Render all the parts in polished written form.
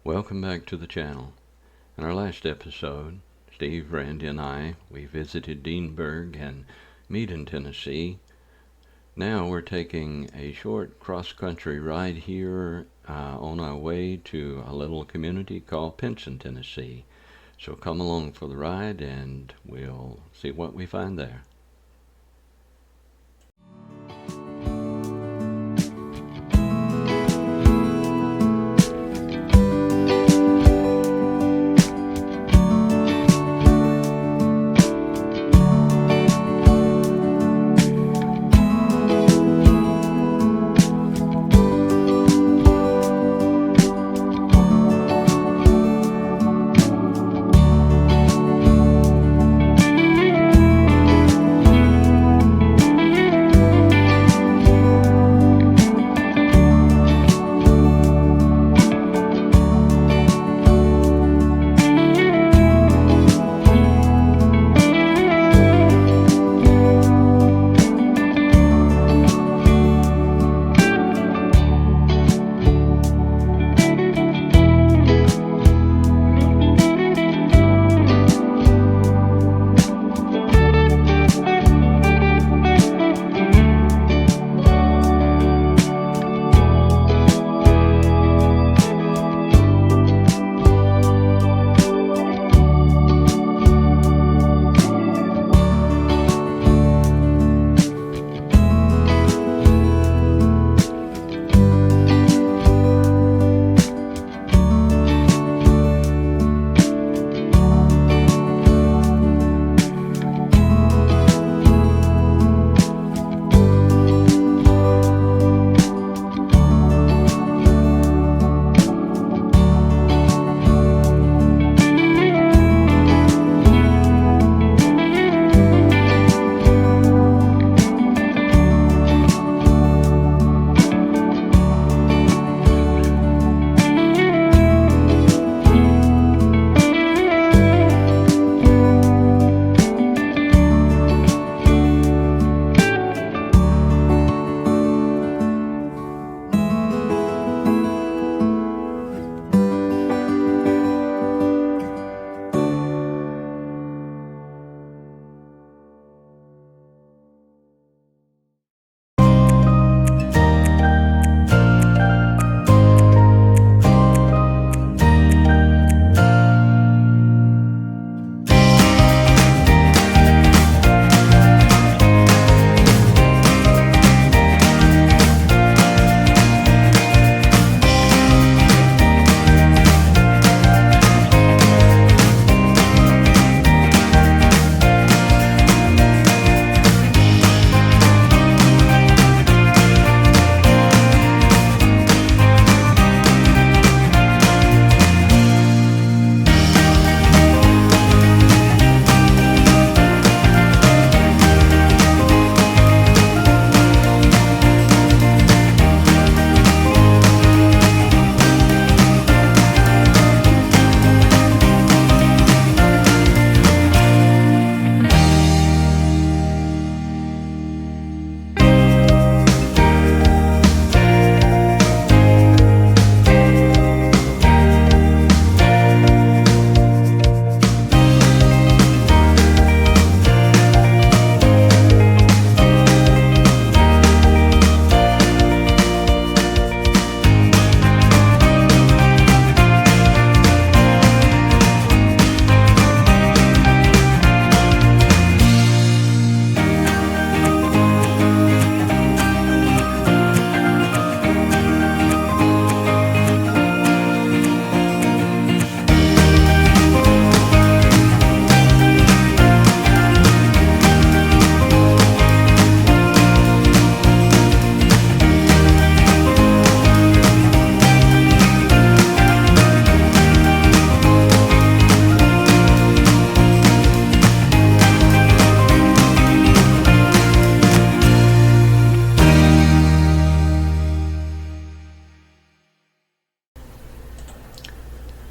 Welcome back to the channel. In our last episode, Steve, Randy, and we visited Deanburg and Meaden, Tennessee. Now we're taking a short cross-country ride here on our way to a little community called Pinson, Tennessee. So come along for the ride and we'll see what we find there.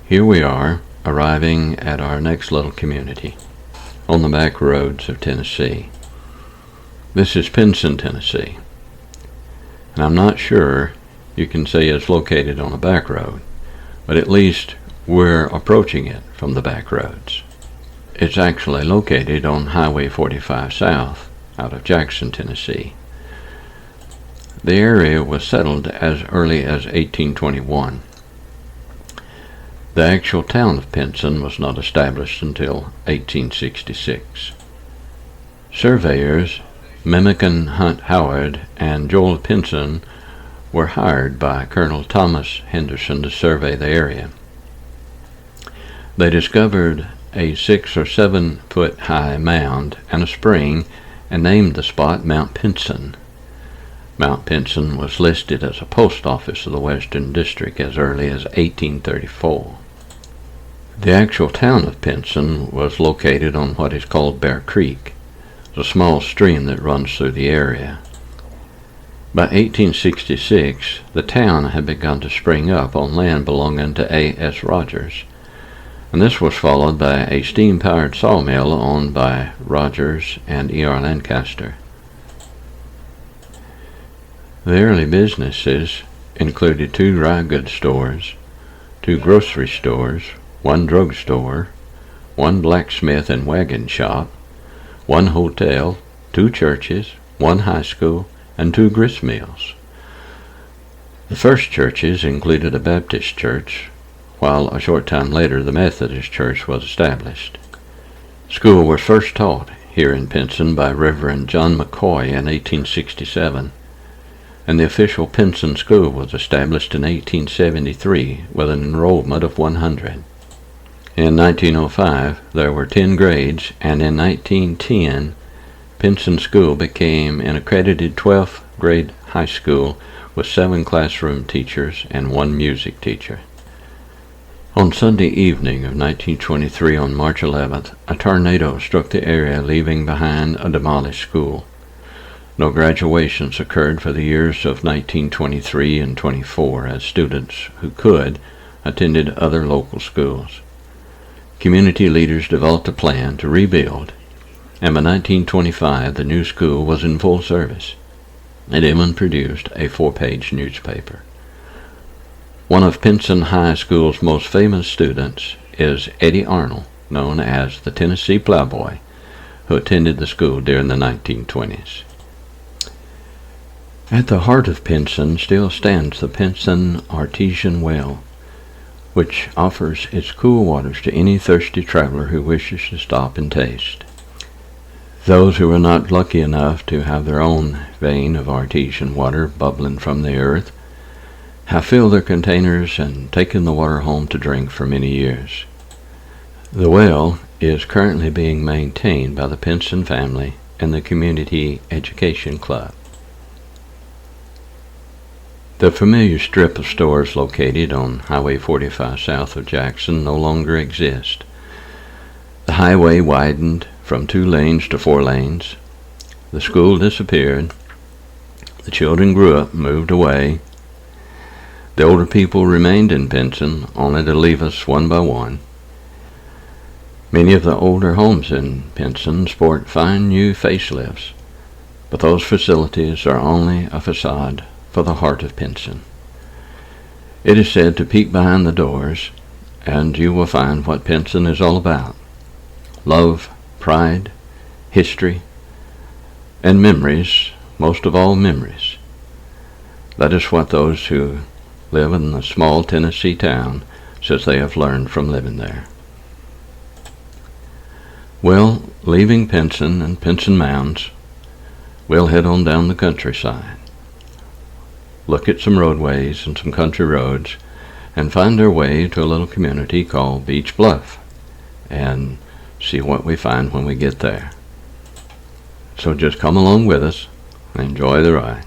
Here we are, arriving at our next little community, on the back roads of Tennessee. This is Pinson, Tennessee, and I'm not sure you can say it's located on a back road, but at least we're approaching it from the back roads. It's actually located on Highway 45 South out of Jackson, Tennessee. The area was settled as early as 1821. The actual town of Pinson was not established until 1866. Surveyors Mimican Hunt Howard and Joel Pinson were hired by Colonel Thomas Henderson to survey the area. They discovered a 6 or 7 foot high mound and a spring and named the spot Mount Pinson. Mount Pinson was listed as a post office of the Western District as early as 1834. The actual town of Pinson was located on what is called Bear Creek, a small stream that runs through the area. By 1866, the town had begun to spring up on land belonging to A.S. Rogers, and this was followed by a steam-powered sawmill owned by Rogers and E.R. Lancaster. The early businesses included 2 dry goods stores, 2 grocery stores, 1 drugstore, 1 blacksmith and wagon shop, 1 hotel, 2 churches, 1 high school, and 2 grist mills. The first churches included a Baptist church, while a short time later the Methodist church was established. School was first taught here in Pinson by Reverend John McCoy in 1867, and the official Pinson School was established in 1873 with an enrollment of 100. In 1905 there were 10 grades, and in 1910 Pinson School became an accredited 12th grade high school with 7 classroom teachers and 1 music teacher. On Sunday evening of 1923, on March 11th, a tornado struck the area, leaving behind a demolished school. No graduations occurred for the years of 1923 and 24, as students who could attended other local schools. Community leaders developed a plan to rebuild, and by 1925 the new school was in full service. It even produced a 4-page newspaper. One of Pinson High School's most famous students is Eddie Arnold, known as the Tennessee Plowboy, who attended the school during the 1920s. At the heart of Pinson still stands the Pinson Artesian Well, which offers its cool waters to any thirsty traveler who wishes to stop and taste. Those who are not lucky enough to have their own vein of artesian water bubbling from the earth have filled their containers and taken the water home to drink for many years. The well is currently being maintained by the Pinson family and the Community Education Club. The familiar strip of stores located on Highway 45 south of Jackson no longer exist. The highway widened from 2 lanes to 4 lanes. The school disappeared. The children grew up, moved away. The older people remained in Pinson, only to leave us one by one. Many of the older homes in Pinson sport fine new facelifts, but those facilities are only a facade for the heart of Pinson. It is said to peek behind the doors, and you will find what Pinson is all about: love, pride, history, and memories, most of all memories. That is what those who live in the small Tennessee town says they have learned from living there. Well, leaving Pinson and Pinson Mounds, we'll head on down the countryside, look at some roadways and some country roads, and find our way to a little community called Beach Bluff, and see what we find when we get there. So just come along with us and enjoy the ride.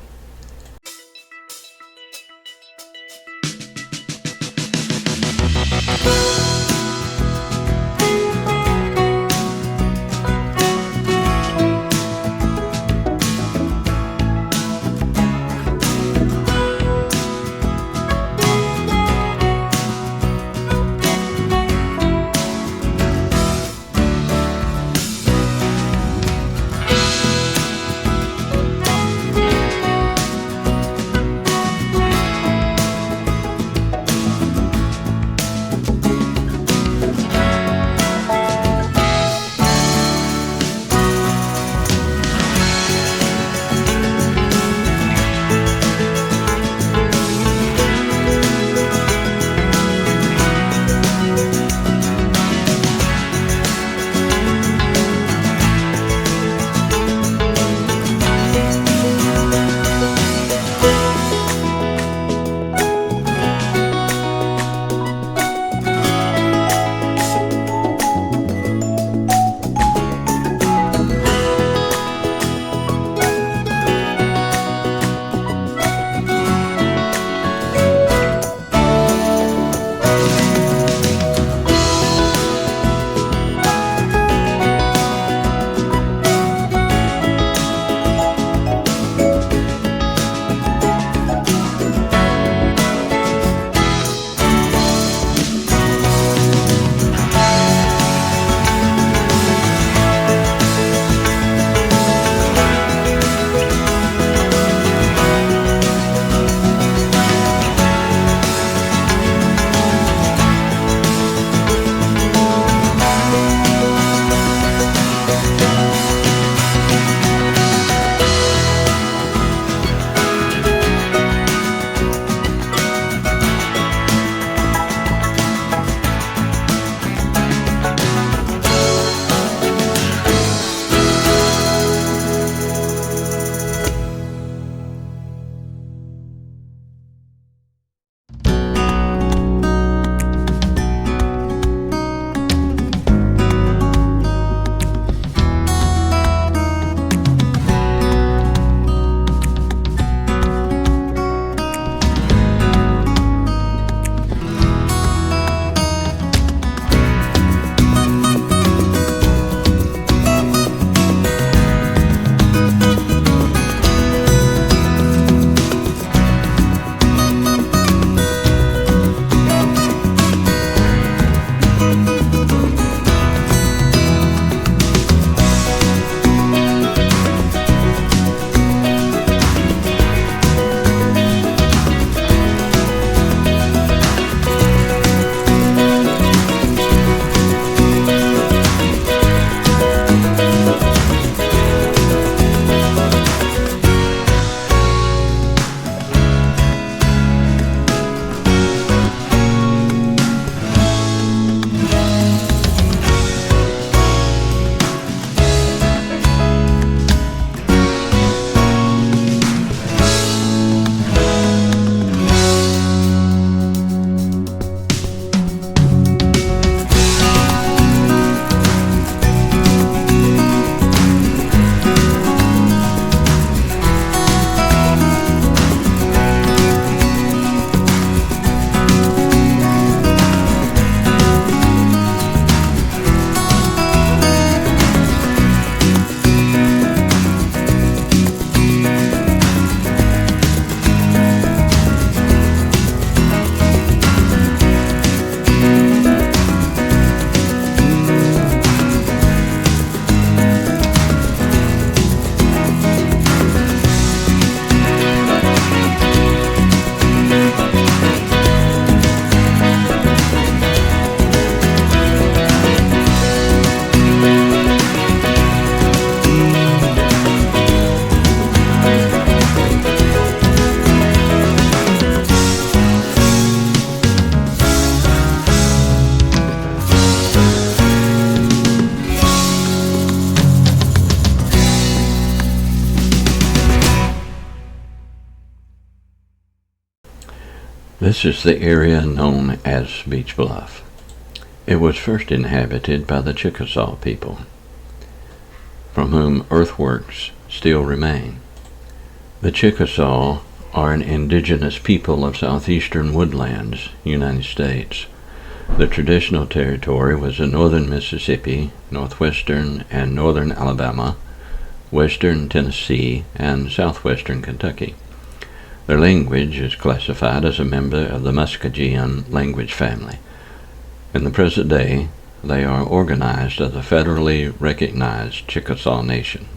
This is the area known as Beach Bluff. It was first inhabited by the Chickasaw people, from whom earthworks still remain. The Chickasaw are an indigenous people of southeastern woodlands, United States. The traditional territory was in northern Mississippi, northwestern and northern Alabama, western Tennessee, and southwestern Kentucky. Their language is classified as a member of the Muskogean language family. In the present day, they are organized as a federally recognized Chickasaw Nation.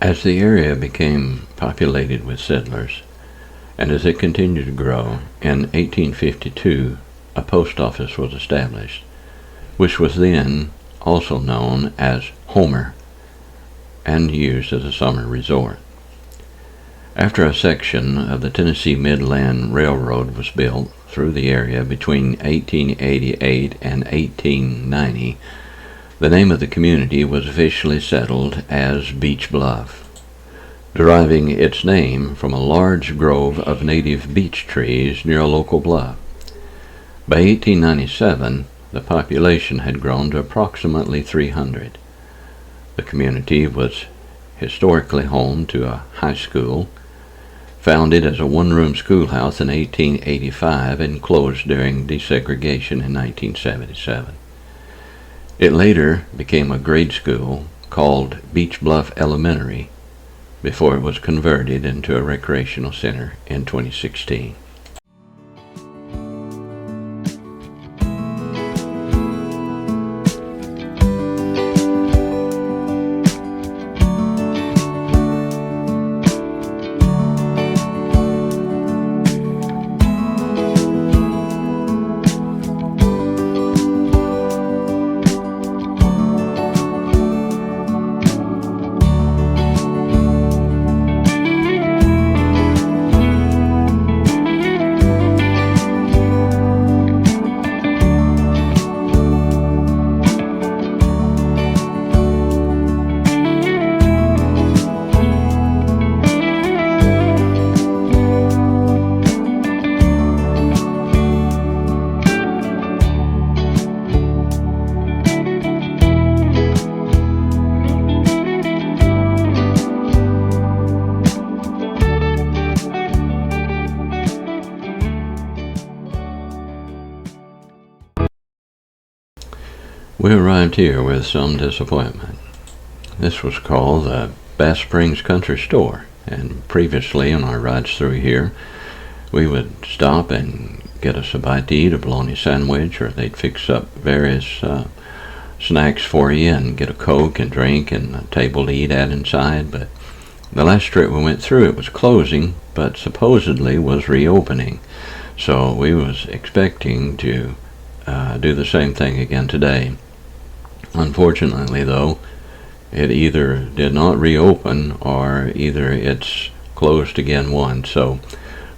As the area became populated with settlers, and as it continued to grow, in 1852 a post office was established, which was then also known as Homer and used as a summer resort. After a section of the Tennessee Midland Railroad was built through the area between 1888 and 1890, the name of the community was officially settled as Beach Bluff, deriving its name from a large grove of native beech trees near a local bluff. By 1897, the population had grown to approximately 300. The community was historically home to a high school, founded as a one-room schoolhouse in 1885 and closed during desegregation in 1977. It later became a grade school called Beach Bluff Elementary before it was converted into a recreational center in 2016. We arrived here with some disappointment. This was called the Bass Springs Country Store, and previously on our rides through here, we would stop and get us a bite to eat, a bologna sandwich, or they'd fix up various snacks for you and get a Coke and drink and a table to eat at inside. But the last trip we went through, it was closing, but supposedly was reopening. So we was expecting to do the same thing again today. Unfortunately, though, it either did not reopen or either it's closed again once. So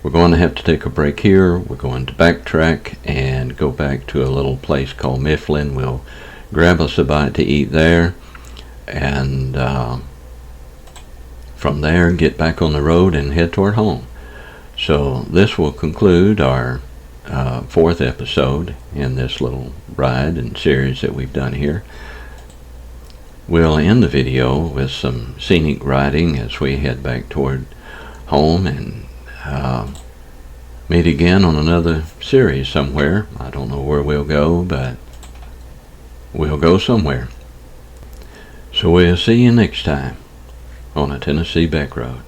we're going to have to take a break here. We're going to backtrack and go back to a little place called Mifflin. We'll grab us a bite to eat there, and from there get back on the road and head toward home. So this will conclude our fourth episode in this little ride and series that we've done here. We'll end the video with some scenic riding as we head back toward home, and meet again on another series somewhere. I don't know where we'll go, but we'll go somewhere. So we'll see you next time on a Tennessee Back Road.